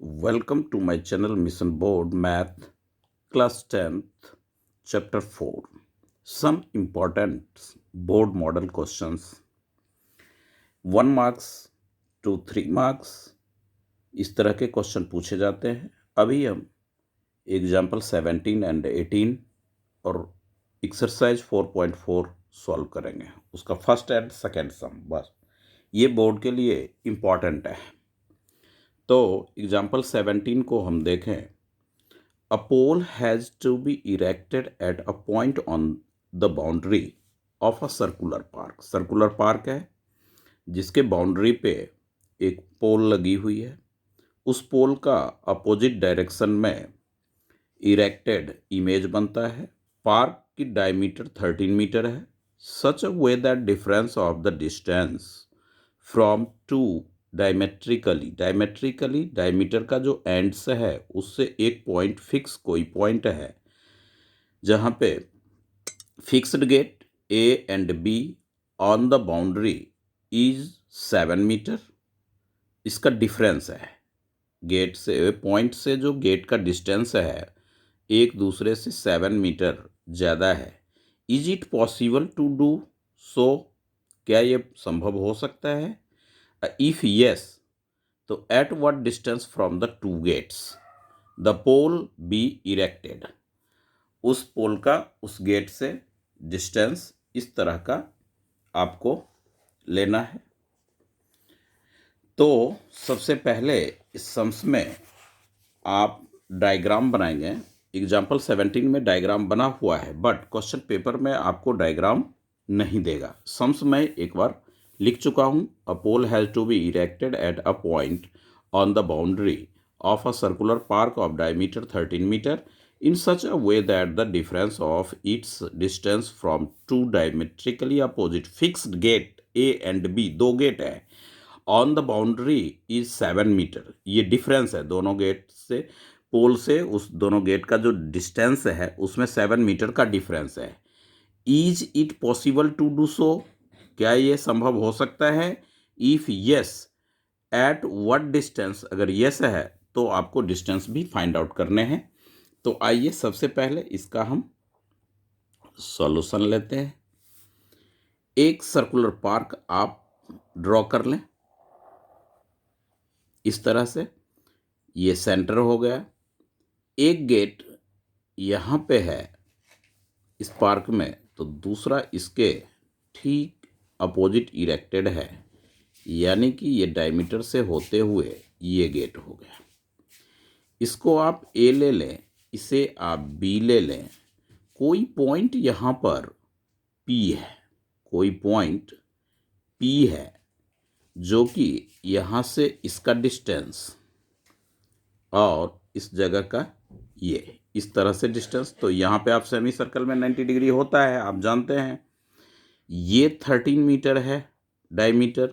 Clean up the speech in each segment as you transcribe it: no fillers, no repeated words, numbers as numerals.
Welcome to my channel Mission Board Math Class 10th Chapter 4. Some important board model questions. 1 marks to 3 marks इस तरह के question पूछे जाते हैं। अभी हम एग्जाम्पल 17 एंड 18 और एक्सरसाइज 4.4 सॉल्व करेंगे। उसका फर्स्ट एंड सेकेंड सम, बस ये बोर्ड के लिए इम्पॉर्टेंट है। तो एग्जाम्पल 17 को हम देखें। A pole has to be erected at a point on the boundary of a circular park. Circular park है जिसके बाउंड्री पे एक पोल लगी हुई है। उस पोल का अपोजिट डायरेक्शन में इरेक्टेड इमेज बनता है। पार्क की डायमीटर 13 मीटर है। Such a way that difference of the distance from two diametrically diameter का जो एंड्स है उससे एक पॉइंट फिक्स कोई पॉइंट है जहाँ पे fixed gate A and B on the boundary is 7 metre. इसका डिफरेंस है गेट से, पॉइंट से जो गेट का डिस्टेंस है एक दूसरे से 7 मीटर ज़्यादा है। Is it possible to do so? क्या ये संभव हो सकता है? If yes, तो at what distance from the two gates the pole be erected? उस पोल का उस गेट से डिस्टेंस इस तरह का आपको लेना है। तो सबसे पहले इस सम्स में आप डायग्राम बनाएंगे। एग्जाम्पल 17 में डायग्राम बना हुआ है बट क्वेश्चन पेपर में आपको डायग्राम नहीं देगा। सम्स में एक बार लिख चुका हूँ। A pole has to be erected at a point on the boundary of a circular park of diameter 13 metre in such a way that the difference of its distance from two diametrically opposite fixed gate A and B, दो gate है, on the boundary is 7 metre. ये difference है दोनों gate से, पोल से उस दोनों gate का जो डिस्टेंस है उसमें 7 मीटर का डिफरेंस है। Is it possible to do so? क्या ये संभव हो सकता है? If yes, at what distance? अगर यस है तो आपको डिस्टेंस भी फाइंड आउट करने हैं। तो आइए सबसे पहले इसका हम सॉल्यूशन लेते हैं। एक सर्कुलर पार्क आप ड्रॉ कर लें इस तरह से। ये सेंटर हो गया। एक गेट यहाँ पे है इस पार्क में, तो दूसरा इसके ठीक अपोजिट इरेक्टेड है, यानी कि ये डायमीटर से होते हुए ये गेट हो गया। इसको आप ए ले लें, इसे आप बी ले लें। कोई पॉइंट यहाँ पर पी है, कोई पॉइंट पी है जो कि यहाँ से इसका डिस्टेंस और इस जगह का ये इस तरह से डिस्टेंस। तो यहाँ पे आप सेमी सर्कल में 90 डिग्री होता है, आप जानते हैं। ये 13 मीटर है डायमीटर।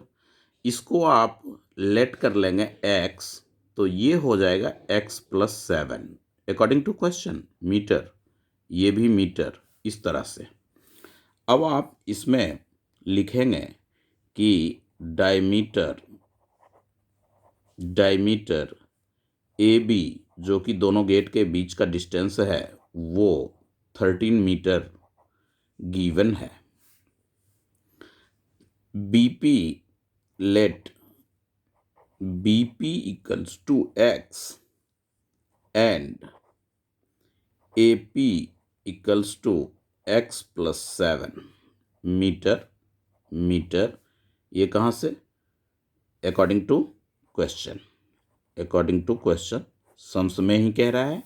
इसको आप लेट कर लेंगे x, तो ये हो जाएगा x + 7 according to question metre. ये भी मीटर इस तरह से। अब आप इसमें लिखेंगे कि डायमीटर ए बी जो कि दोनों गेट के बीच का डिस्टेंस है वो 13 मीटर गिवन है। BP let BP equals to x and AP equals to x + 7 metre. ये कहाँ से? अकॉर्डिंग टू क्वेश्चन सम्स में ही कह रहा है।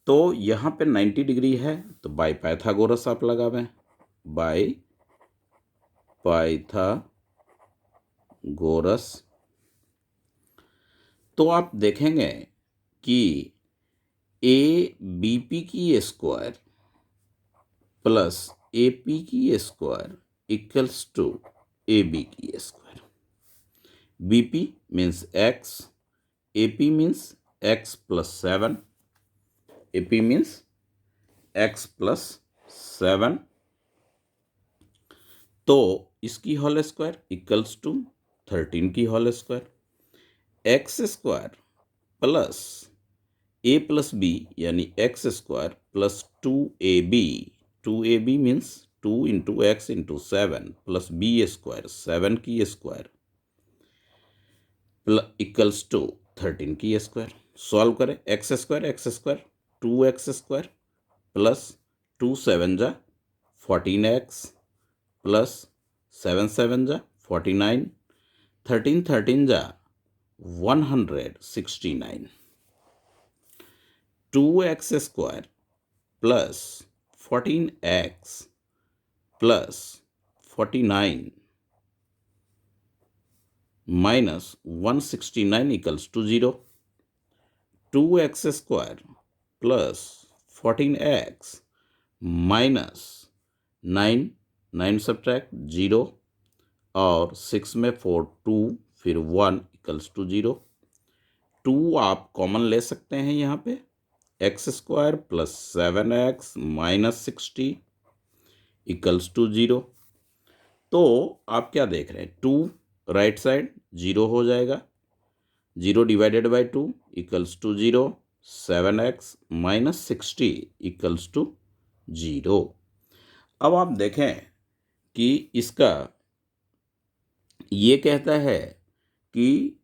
तो यहाँ पे 90 डिग्री है, तो बाय पाइथागोरस आप लगावें। बाय पाइथागोरस तो आप देखेंगे कि ए बी पी की स्क्वायर प्लस ए पी की square equals to A B की square. B P means x, A P means x + 7, A P means x + 7। तो इसकी होल स्क्वायर इक्वल्स टू 13 की whole square. x² plus A plus B यानी x square plus 2ab, 2ab means 2 into x into 7 plus B square 7 की square equals to 13 की square. Solve करें, x square 2x square plus 2 7 जा 14x plus 7 7 जा 49, 13 13 जा 169, 2x square plus 14x plus 49 minus 169 equals to 0, 2x square plus 14x minus 9, 9 subtract 0 और 6 में 4 2 फिर 1 equals to 0, 2 आप कॉमन ले सकते हैं यहाँ पे, x square plus 7x minus 60 equals to 0। तो आप क्या देख रहे हैं, 2 राइट साइड 0 हो जाएगा, 0 divided by 2 equals to 0, 7x minus 60 equals to 0। अब आप देखें कि इसका ये कहता है कि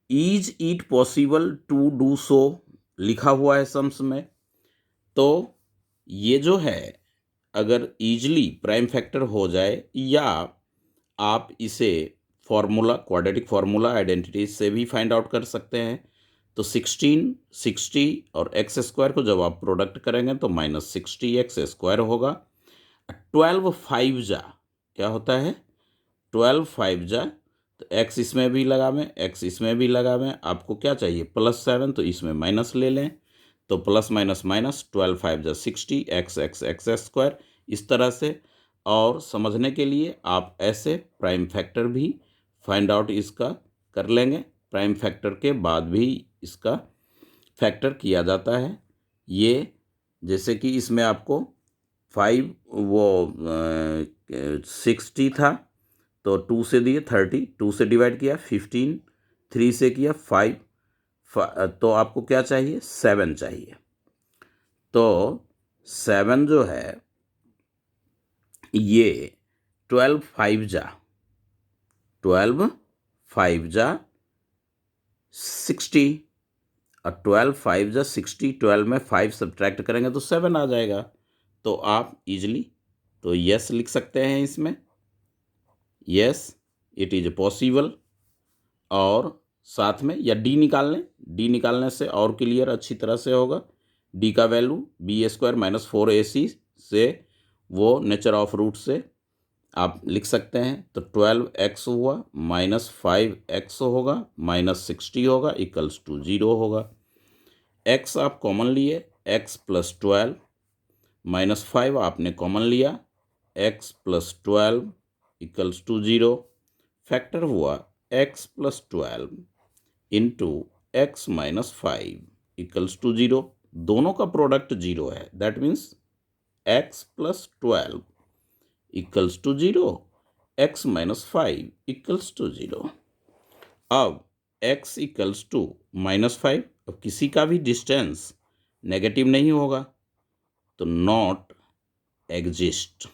is it possible to do so, लिखा हुआ है सम्स में। तो ये जो है अगर इजली प्राइम फैक्टर हो जाए या आप इसे फॉर्मूला क्वाड्रेटिक फार्मूला आइडेंटिटी से भी फाइंड आउट कर सकते हैं। तो 16 60 और एक्स स्क्वायर को जब आप प्रोडक्ट करेंगे तो माइनस 60 एक्स स्क्वायर होगा। 12 5 जा क्या होता है, 12 5 जा तो एक्स इसमें भी लगावें, एक्स इसमें भी लगावें, आपको क्या चाहिए प्लस 7 तो इसमें माइनस ले लें, तो प्लस माइनस माइनस 12 5 जा 60 एक्स एक्स एक्स स्क्वायर इस तरह से। और समझने के लिए आप ऐसे प्राइम फैक्टर भी फाइंड आउट इसका कर लेंगे, प्राइम फैक्टर के बाद भी इसका फैक्टर किया जाता है। ये जैसे कि इसमें आपको 5 वो 60 था तो 2 से दिए 30, 2 से डिवाइड किया 15, 3 से किया 5, तो आपको क्या चाहिए 7 चाहिए। तो 7 जो है ये 12 5 जा 60 और 12 5 जा 60, 12 में 5 सब्ट्रैक्ट करेंगे तो 7 आ जाएगा। तो आप इजली तो यस लिख सकते हैं इसमें, यस इट इज पॉसिबल। और साथ में या डी निकाल लें, डी निकालने से और क्लियर अच्छी तरह से होगा। डी का value B square minus 4ac से वो नेचर ऑफ रूट से आप लिख सकते हैं। तो 12x हुआ माइनस 5x होगा माइनस 60 होगा इक्वल्स टू 0 होगा। x आप कॉमन लिए, x प्लस 12 माइनस 5 आपने कॉमन लिया, x plus 12 equals to 0। Factor हुआ x plus 12 into x minus 5 equals to 0। दोनों का प्रोडक्ट 0 है, that means x plus 12 equals to 0, x minus 5 equals to 0। अब x इक्वल्स टू माइनस 5, अब किसी का भी डिस्टेंस नेगेटिव नहीं होगा तो नॉट एग्जिस्ट,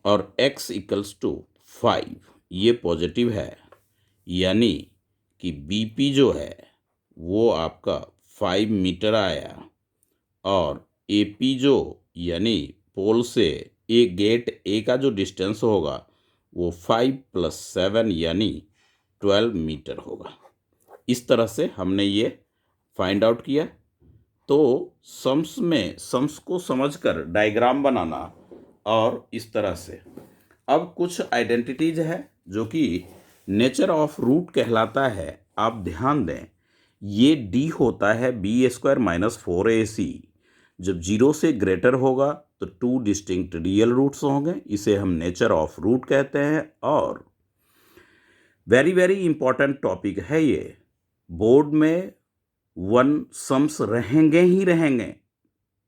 और x इक्वल्स टू 5 ये पॉजिटिव है, यानी कि BP जो है वो आपका 5 मीटर आया और AP जो यानी पोल से ए गेट ए का जो डिस्टेंस होगा वो 5 + 7 यानी 12 मीटर होगा। इस तरह से हमने ये फाइंड आउट किया। तो सम्स को समझकर डायग्राम बनाना और इस तरह से। अब कुछ आइडेंटिटीज है जो कि नेचर ऑफ रूट कहलाता है, आप ध्यान दें। ये डी होता है बी स्क्वायर माइनस 4ac, जब 0 से ग्रेटर होगा तो 2 डिस्टिंक्ट रियल रूट्स होंगे, इसे हम नेचर ऑफ रूट कहते हैं। और वेरी वेरी इंपॉर्टेंट टॉपिक है ये, बोर्ड में 1 सम्स रहेंगे ही रहेंगे,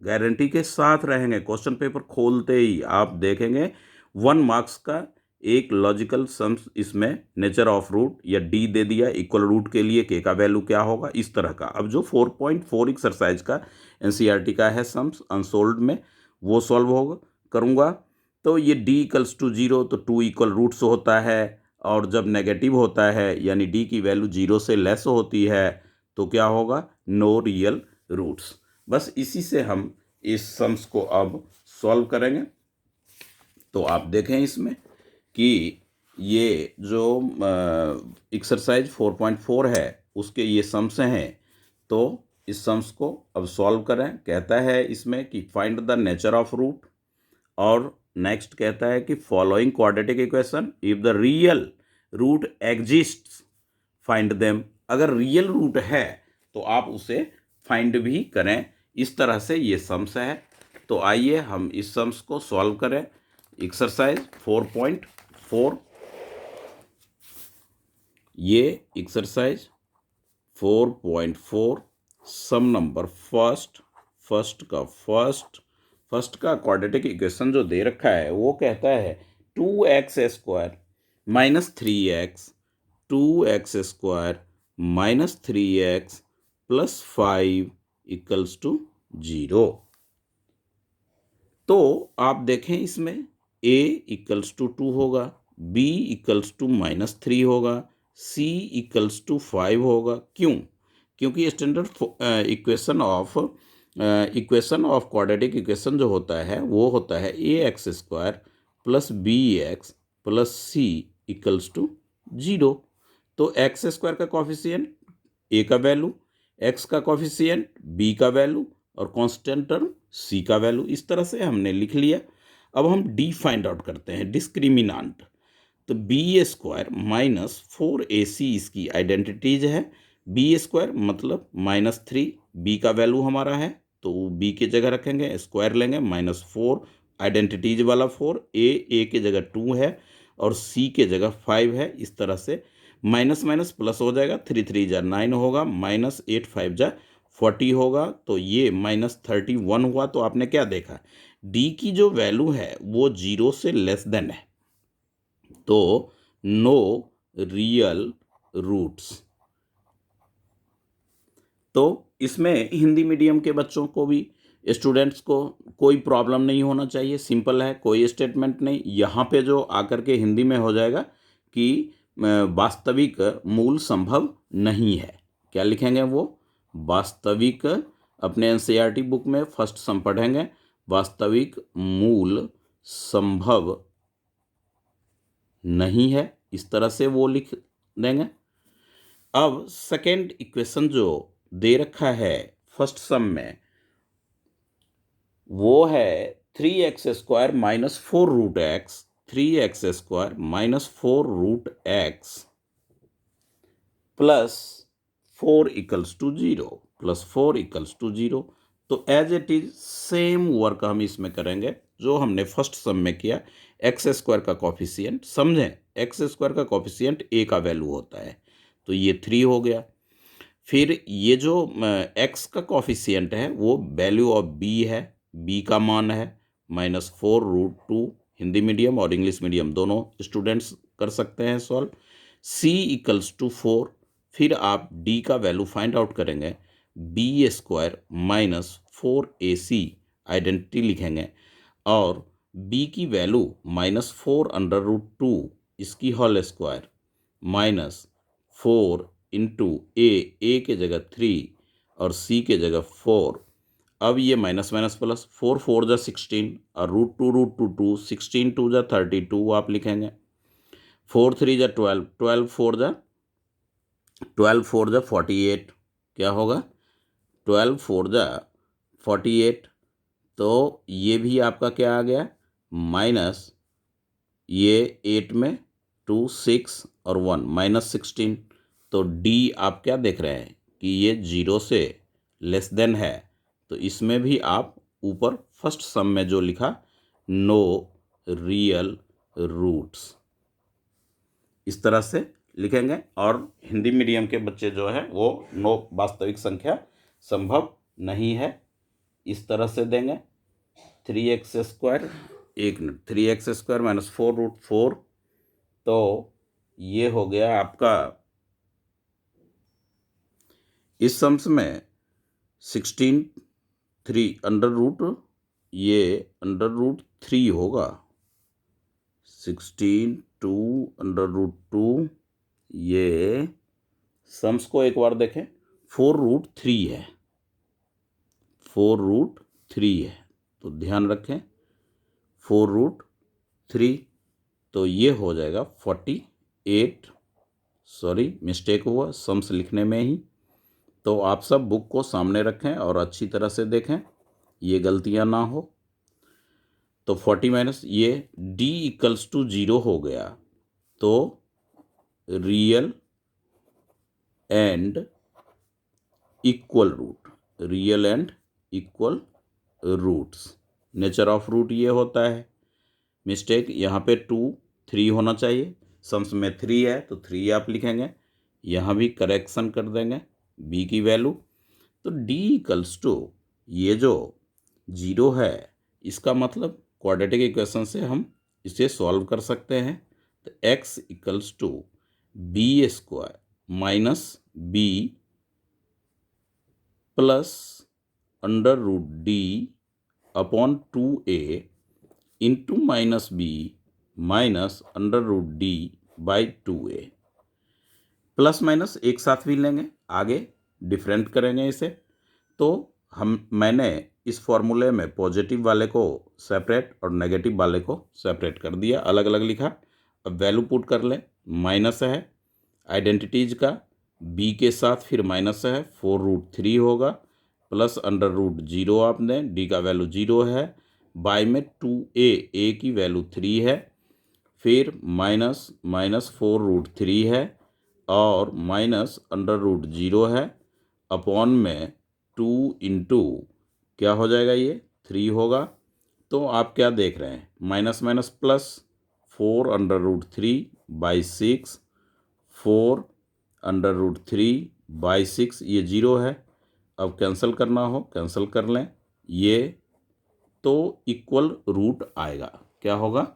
गारंटी के साथ रहेंगे। क्वेश्चन पेपर खोलते ही आप देखेंगे 1 मार्क्स का एक लॉजिकल सम्स इसमें नेचर ऑफ रूट या डी दे दिया इक्वल रूट के लिए के का वैल्यू क्या होगा, इस तरह का। अब जो 4.4 एक्सरसाइज का एनसीईआरटी का है सम्स अनसोल्व्ड में, वो सॉल्व होगा करूँगा। तो ये डी इक्वल्स टू 0 तो 2 इक्वल रूट्स होता है, और जब नेगेटिव होता है यानी डी की वैल्यू 0 से लेस होती है तो क्या होगा, नो रियल रूट्स। बस इसी से हम इस सम्स को अब सॉल्व करेंगे। तो आप देखें इसमें कि ये जो एक्सरसाइज 4.4 है उसके ये सम्स हैं, तो इस सम्स को अब सॉल्व करें। कहता है इसमें कि find the nature of root, और नेक्स्ट कहता है कि following quadratic equation if the real root exists find them. अगर रियल रूट है तो आप उसे फाइंड भी करें। इस तरह से ये सम्स है। तो आइए हम इस सम्स को सॉल्व करें। एक्सरसाइज 4.4, ये एक्सरसाइज 4.4 सम नंबर फर्स्ट का क्वाड्रेटिक इक्वेशन जो दे रखा है वो कहता है 2x square minus 3x 2x square minus 3x plus 5 equals to 0। तो आप देखें इसमें a इक्वल्स टू 2 होगा, b इक्वल्स टू -3 होगा, c इक्वल्स टू 5 होगा। क्यों? क्योंकि standard equation of quadratic equation जो होता है वो होता है ax square plus bx plus c equals to 0। तो एक्स स्क्वायर का कॉफिशिएंट a का वैल्यू, x का कॉफिशिएंट b का वैल्यू और कांस्टेंट टर्म c का वैल्यू, इस तरह से हमने लिख लिया। अब हम d फाइंड आउट करते हैं, डिस्क्रिमिनांट। तो बी स्क्वायर माइनस 4ac इसकी आइडेंटिटीज है। बी स्क्वायर मतलब -3, बी का वैल्यू हमारा है तो बी की जगह रखेंगे, स्क्वायर लेंगे, -4 आइडेंटिटीज वाला 4, ए की जगह 2 है और सी के जगह 5 है। इस तरह से माइनस माइनस प्लस हो जाएगा, 3 3 जा 9 होगा, -8 5 जा 40 होगा। तो ये -31 हुआ। तो आपने क्या देखा, डी की जो वैल्यू है वो 0 से लेस देन है, तो नो रियल रूट्स। तो इसमें हिंदी मीडियम के बच्चों को भी, स्टूडेंट्स को कोई प्रॉब्लम नहीं होना चाहिए, सिंपल है, कोई स्टेटमेंट नहीं। यहाँ पे जो आकर के हिंदी में हो जाएगा कि वास्तविक मूल संभव नहीं है। क्या लिखेंगे वो, वास्तविक, अपने एनसीईआरटी बुक में फर्स्ट सम पढ़ेंगे, वास्तविक मूल संभव नहीं है, इस तरह से वो लिख देंगे। अब सेकेंड इक्वेशन जो दे रखा है फर्स्ट सम में वो है 3x square minus 4 root x, 3x square minus 4 root x plus 4 equals to 0, plus 4 equals to 0। तो as it is same work हम इसमें करेंगे जो हमने फर्स्ट सम में किया। एक्स स्क्वायर का कॉफिशिएंट समझें, एक्स स्क्वायर का कॉफिशिएंट ए का वैल्यू होता है, तो ये 3 हो गया। फिर ये जो एक्स का कॉफिशिएंट है वो वैल्यू ऑफ बी है, बी का मान है -4 रूट 2। हिंदी मीडियम और इंग्लिश मीडियम दोनों स्टूडेंट्स कर सकते हैं सॉल्व। C equals to 4। फिर आप डी का वैल्यू फाइंड आउट करेंगे, b square minus 4ac identity लिखेंगे, और बी की वैल्यू -4 अंडर रूट 2 इसकी होल स्क्वायर -4 इंटू ए के जगह 3 और सी के जगह 4। अब ये माइनस माइनस प्लस, 4 4 जा 16 और रूट टू 2, 16 2 जा 32 आप लिखेंगे, 4 3 जा 12, 12 4 जा 48। क्या होगा, 12 4 जा 48। तो ये भी आपका क्या आ गया, माइनस ये 8 में 2 6 और 1 -16। तो डी आप क्या देख रहे हैं कि ये 0 से लेस देन है, तो इसमें भी आप ऊपर फर्स्ट सम में जो लिखा नो रियल रूट्स, इस तरह से लिखेंगे। और हिंदी मीडियम के बच्चे जो है वो नो वास्तविक संख्या संभव नहीं है, इस तरह से देंगे। 3x स्क्वायर, एक minute, 3x square minus 4 root 4 तो ये हो गया आपका इस सम्स में 16 3 अंडर रूट, ये अंडर रूट 3 होगा, 16 2 अंडर रूट 2, ये सम्स को एक बार देखें, 4 रूट 3 है, 4 रूट 3 है, तो ध्यान रखें 4 रूट 3, तो ये हो जाएगा 48, सॉरी मिस्टेक हुआ सम्स लिखने में ही। तो आप सब बुक को सामने रखें और अच्छी तरह से देखें, ये गलतियां ना हो। तो 40 माइनस ये d इक्वल्स टू 0 हो गया, तो real and equal root, real and equal roots, nature of root ये होता है। मिस्टेक यहाँ पे 2 3 होना चाहिए, सम्स में 3 है तो 3 आप लिखेंगे, यहाँ भी करेक्शन कर देंगे b की वैल्यू। तो d इक्वल्स टू ये जो 0 है, इसका मतलब क्वाड्रेटिक इक्वेशन से हम इसे सॉल्व कर सकते हैं। तो x equals to b square minus b plus under root d upon 2a into minus b minus under root d by 2a। Plus minus एक साथ भी लेंगे, आगे डिफरेंट करेंगे इसे। तो मैंने इस फॉर्मूले में पॉजिटिव वाले को सेपरेट और नेगेटिव वाले को सेपरेट कर दिया, अलग अलग लिखा। अब वैल्यू पुट कर लें, माइनस है आइडेंटिटीज का, b के साथ फिर माइनस है, 4 रूट 3 होगा, प्लस अंडर रूट 0 आप दें, d का वैल्यू 0 है, बाई में 2a, a की वैल्यू 3 है, फिर माइनस माइनस 4 रूट 3 है और माइनस अंडर रूट 0 है, अपॉन में 2 इंटू क्या हो जाएगा, ये 3 होगा। तो आप क्या देख रहे हैं, minus minus plus, 4 under root 3 by 6, 4 under root 3 by 6, ये 0 है। अब कैंसिल करना हो कैंसिल कर लें, ये तो इक्वल रूट आएगा, क्या होगा,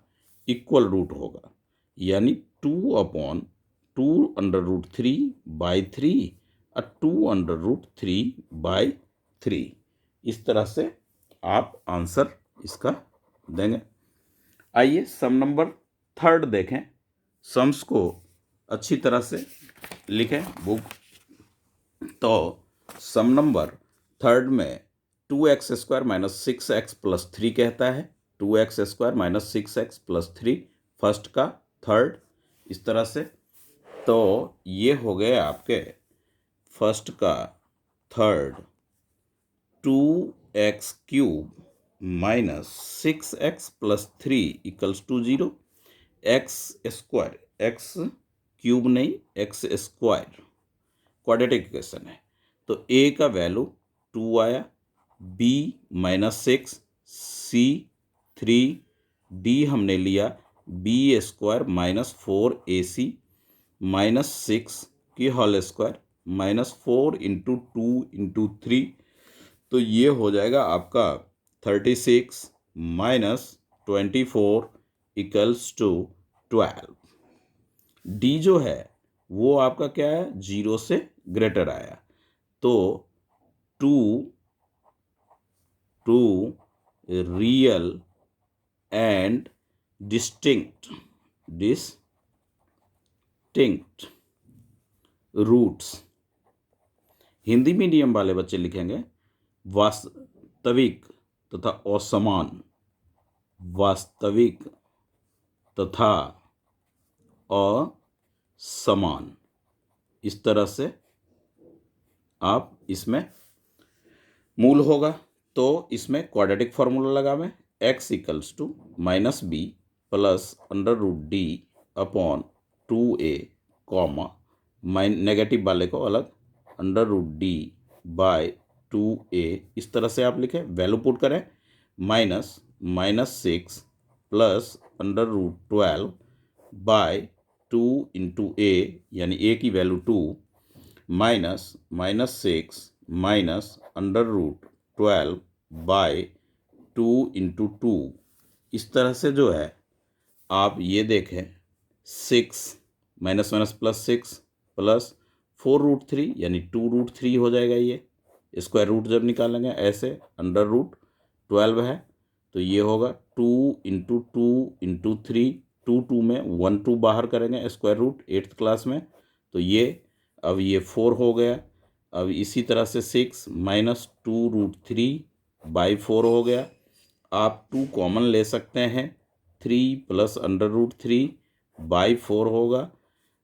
इक्वल रूट होगा, यानी 2 अपॉन 2 अंडर रूट 3 बाई 3 और 2 अंडर रूट 3 बाई 3। इस तरह से आप आंसर इसका देंगे। आइए सम नंबर 3 देखें, सम्स को अच्छी तरह से लिखें बुक। तो सम नंबर 3 में 2x square minus 6x plus 3 कहता है, 2x square minus 6x plus 3 first का थर्ड, इस तरह से। तो ये हो गए आपके फर्स्ट का third, 2x cube minus 6x plus 3 equals to 0, x square, x cube नहीं एक्स स्क्वायर क्वाड्रेटिक इक्वेशन है। तो a का वैल्यू 2 आया, b माइनस 6, c 3, d हमने लिया b square minus 4ac minus 6 की whole square minus 4 into 2 into 3, तो ये हो जाएगा आपका 36 माइनस 24 इक्वल्स टू 12। डी जो है वो आपका क्या है, 0 से ग्रेटर आया, तो 2 real and distinct roots. Hindi medium वाले बच्चे लिखेंगे वास्तविक तथा असमान, वास्तविक तथा असमान, इस तरह से आप इसमें मूल होगा। तो इसमें क्वाड्रेटिक फार्मूला लगा मैं, x equals to minus b plus under root d upon 2a comma negative वाले को अलग, under root D bye 2a, इस तरह से आप लिखें। वैल्यू पुट करें, minus minus 6 plus under root 12 by 2 into a, यानी a की वैल्यू 2, minus minus 6 minus under root 12 by 2 into 2। इस तरह से जो है आप ये देखें 6 माइनस माइनस प्लस 6 प्लस 4√3 यानी 2√3 हो जाएगा। ये स्क्वायर रूट जब निकालेंगे ऐसे अंडर रूट 12 है तो ये होगा 2 इंटू 2 इंटू 3, 2 में 1 2 बाहर करेंगे स्क्वायर रूट 8th क्लास में तो ये अब ये 4 हो गया। अब इसी तरह से 6 माइनस 2√3/4 हो गया। आप 2 कॉमन ले सकते हैं, 3 प्लस अंडर रूट 3/4 होगा।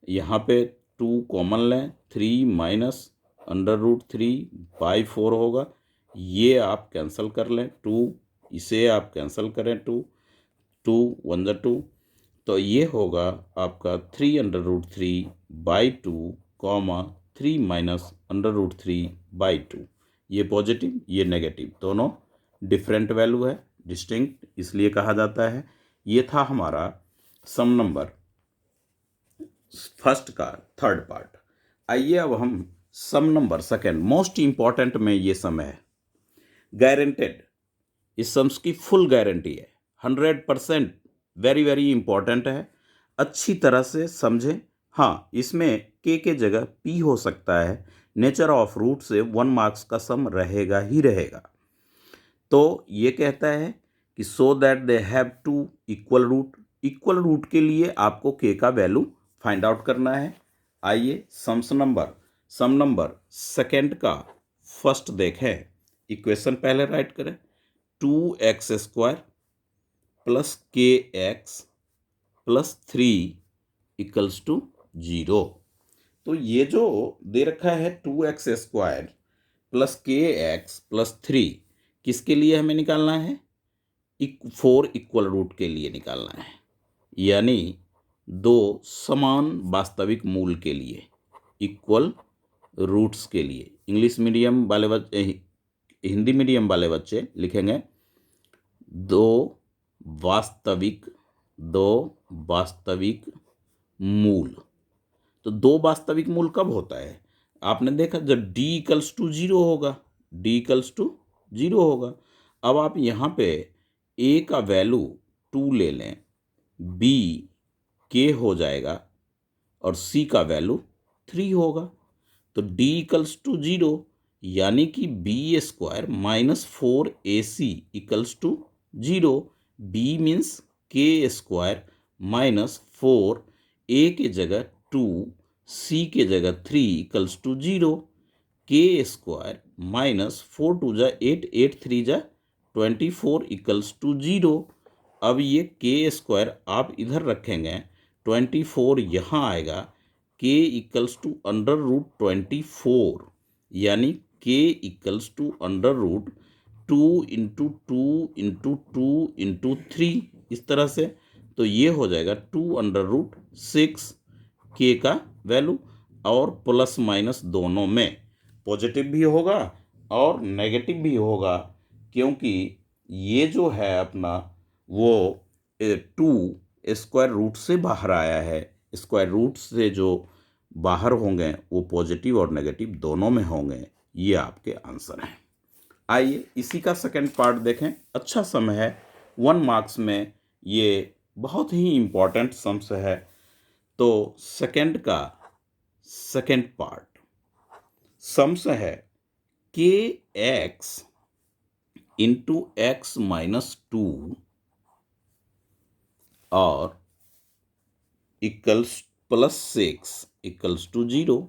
यहाँ पे 2 कॉमन लें, 3 माइनस अंडर रूट 3/4 होगा। ये आप कैंसिल कर लें, 2 इसे आप कैंसिल करें, 2 2 1 ज़ा 2 तो ये होगा आपका 3√3/2 कॉमा 3 माइनस अंडर रूट 3/2। ये पॉजिटिव ये नेगेटिव दोनों डिफरेंट वैल्यू है, डिस्टिंक्ट इसलिए कहा जाता है। ये था हमारा सम नंबर फर्स्ट का थर्ड पार्ट। आइए अब हम सम नंबर सेकेंड मोस्ट इंपॉर्टेंट में ये सम है गारंटेड। इस सम्स की फुल गारंटी है, 100% वेरी वेरी इंपॉर्टेंट है, अच्छी तरह से समझें। हाँ, इसमें के जगह पी हो सकता है, नेचर ऑफ रूट से 1 मार्क्स का सम रहेगा ही रहेगा। तो ये कहता है कि so that they have two equal root के लिए आपको के का वैल्यू फाइंड आउट करना है। आइए सम नंबर सेकेंड का फर्स्ट देखें। इक्वेशन पहले राइट करें, 2x² plus kx plus 3 equals to 0। तो ये जो दे रखा है 2x² प्लस kx प्लस 3 किसके लिए हमें निकालना है? 4 इक्वल रूट के लिए निकालना है, यानी 2 समान वास्तविक मूल के लिए, इक्वल रूट्स के लिए। इंग्लिश मीडियम वाले बच्चे, हिंदी मीडियम वाले बच्चे लिखेंगे 2 वास्तविक मूल। तो 2 वास्तविक मूल कब होता है? आपने देखा जब d इक्वल्स टू 0 होगा, d इक्वल्स टू 0 होगा। अब आप यहाँ पे a का वैल्यू 2 ले लें, b k हो जाएगा और c का वैल्यू 3 होगा। तो d इक्वल्स टू 0 यानी कि b² minus 4ac equals to 0। b means k² minus 4, a के जगह 2, c के जगह 3 इक्वल्स टू 0। k² माइनस 4 2 जा 8, 8 3 जा 24 इक्वल्स टू 0। अब ये k² आप इधर रखेंगे, 24 यहाँ आएगा, k equals to under root 24 यानी k equals to under root 2 into 2 into 2 into 3 इस तरह से। तो ये हो जाएगा 2 अंडर रूट 6 k का वैल्यू, और प्लस माइनस दोनों में पॉजिटिव भी होगा और नेगेटिव भी होगा, क्योंकि ये जो है अपना वो 2 स्क्वायर रूट से बाहर आया है। स्क्वायर रूट से जो बाहर होंगे वो पॉजिटिव और नेगेटिव दोनों में होंगे। ये आपके आंसर हैं। आइए इसी का सेकंड पार्ट देखें। अच्छा सम है, 1 मार्क्स में ये बहुत ही इम्पोर्टेंट सम्स है। तो सेकंड का सेकंड पार्ट सम्स है kx इंटू x माइनस 2 और इक्वल्स प्लस 6 इक्वल्स टू 0।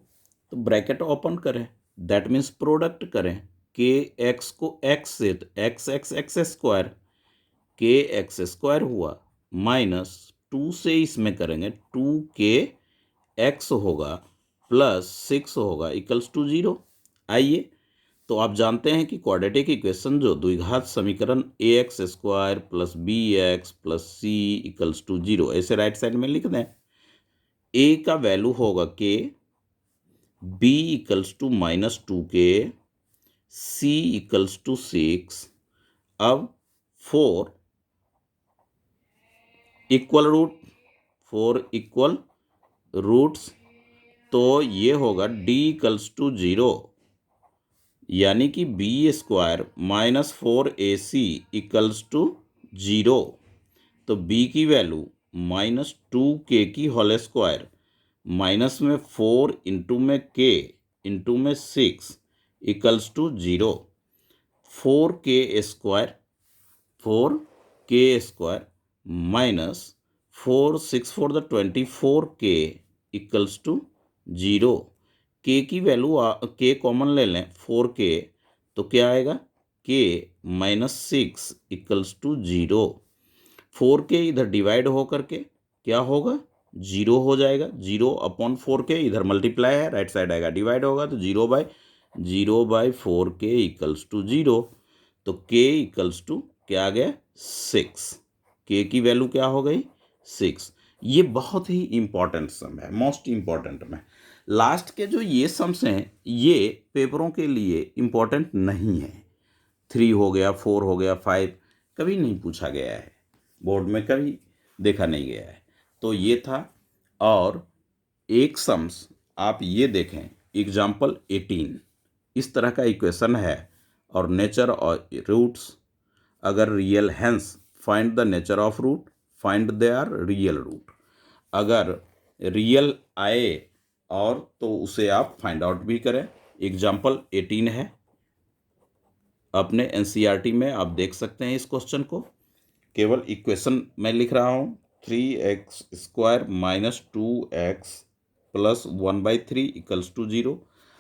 तो ब्रैकेट ओपन करें, दैट मीन्स प्रोडक्ट करें। के एक्स को x से तो x² kx² हुआ, माइनस 2 से इसमें करेंगे 2kx होगा प्लस 6 होगा इक्वल्स टू 0। आइए, तो आप जानते हैं कि क्वाड्रेटिक इक्वेशन जो द्विघात समीकरण ax² plus bx plus c equals to 0 ऐसे राइट साइड में लिख दें। a का वैल्यू होगा k, b equals to minus 2k, c equals to 6। अब 4 इक्वल रूट्स, तो ये होगा d इक्वल्स टू 0 यानी कि b² minus 4ac equals to 0। तो b की वैल्यू माइनस 2k की होल स्क्वायर माइनस में 4 इंटू में k इंटू में 6 equals to 0। 4k square minus 4 6 4 द 24k इक्वल्स टू 0। k की वैल्यू k कॉमन ले लें 4k तो क्या आएगा k minus 6 equals to 0। 4k इधर डिवाइड हो करके क्या होगा 0 हो जाएगा। 0 अपॉन 4k इधर मल्टीप्लाई है, राइट साइड आएगा डिवाइड होगा तो 0/4 k इक्वल्स टू 0। तो k इक्वल्स टू क्या आ गया 6। k की वैल्यू क्या हो गई 6। ये बहुत ही इंपॉर्टेंट सम है, मोस्ट इंपॉर्टेंट में। लास्ट के जो ये सम्स हैं ये पेपरों के लिए इंपॉर्टेंट नहीं है। 3 हो गया 4 हो गया 5 कभी नहीं पूछा गया है, बोर्ड में कभी देखा नहीं गया है। तो ये था। और एक सम्स आप ये देखें, एग्जाम्पल 18 इस तरह का इक्वेशन है और नेचर और रूट्स अगर रियल हैंस find the nature of root find their real root. अगर रियल आए और तो उसे आप फाइंड आउट भी करें। एग्जाम्पल 18 है, अपने एनसीईआरटी में आप देख सकते हैं इस क्वेश्चन को। केवल इक्वेशन मैं लिख रहा हूँ 3x² minus 2x plus 1/3 equals to 0।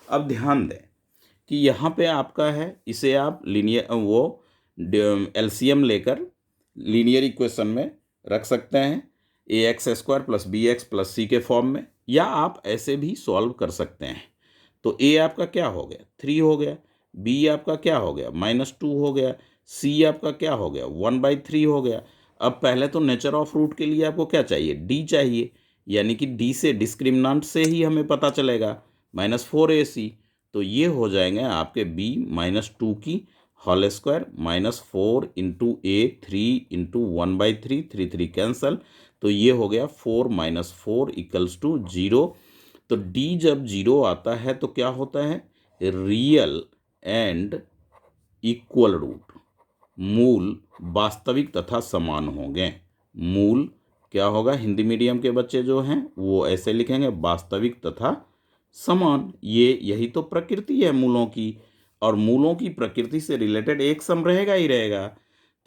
अब ध्यान दें कि यहाँ पे आपका है, इसे आप एलसीएम लेकर लीनियर इक्वेशन में रख सकते हैं ax² plus bx plus c के फॉर्म में, या आप ऐसे भी सॉल्व कर सकते हैं। तो a आपका क्या हो गया 3 हो गया, b आपका क्या हो गया -2 हो गया, c आपका क्या हो गया 1/3 हो गया। अब पहले तो नेचर ऑफ रूट के लिए आपको क्या चाहिए d चाहिए, यानी कि d से डिस्क्रिमिनेंट से ही हमें पता चलेगा -4ac। तो ये हो जाएंगे आपके b -2 की whole square -4 into a 3 into 1/3 3 cancel. तो ये हो गया 4 - 4 इक्वल्स टू 0। तो d जब 0 आता है तो क्या होता है रियल एंड इक्वल रूट, मूल वास्तविक तथा समान होंगे। मूल क्या होगा, हिंदी मीडियम के बच्चे जो हैं वो ऐसे लिखेंगे वास्तविक तथा समान। यही तो प्रकृति है मूलों की, और मूलों की प्रकृति से रिलेटेड एक सम रहेगा ही रहेगा।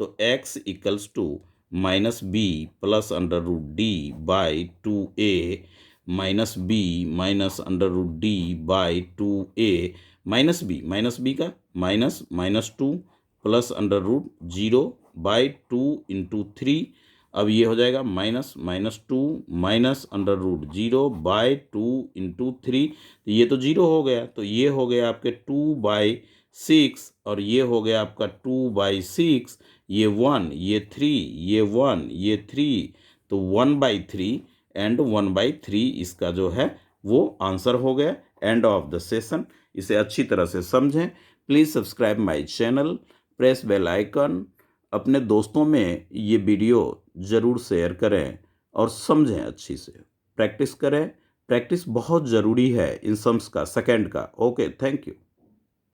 तो x equals to -b plus √d/2a minus b minus √d/2a minus b का -2 प्लस √0/2 इंटू 3। अब ये हो जाएगा -2 माइनस √0/2 इंटू 3। तो ये तो 0 हो गया, तो ये हो गया आपके 2/6 और ये हो गया आपका 2/6। ये 1 ये 3 ये 1 ये 3, तो 1/3 एंड 1/3 इसका जो है वो आंसर हो गया। End of the session. इसे अच्छी तरह से समझें। Please subscribe my channel, press bell icon. अपने दोस्तों में ये वीडियो ज़रूर शेयर करें और समझें अच्छी से। प्रैक्टिस करें, प्रैक्टिस बहुत ज़रूरी है इन सम्स का, सेकंड का। Okay, thank you.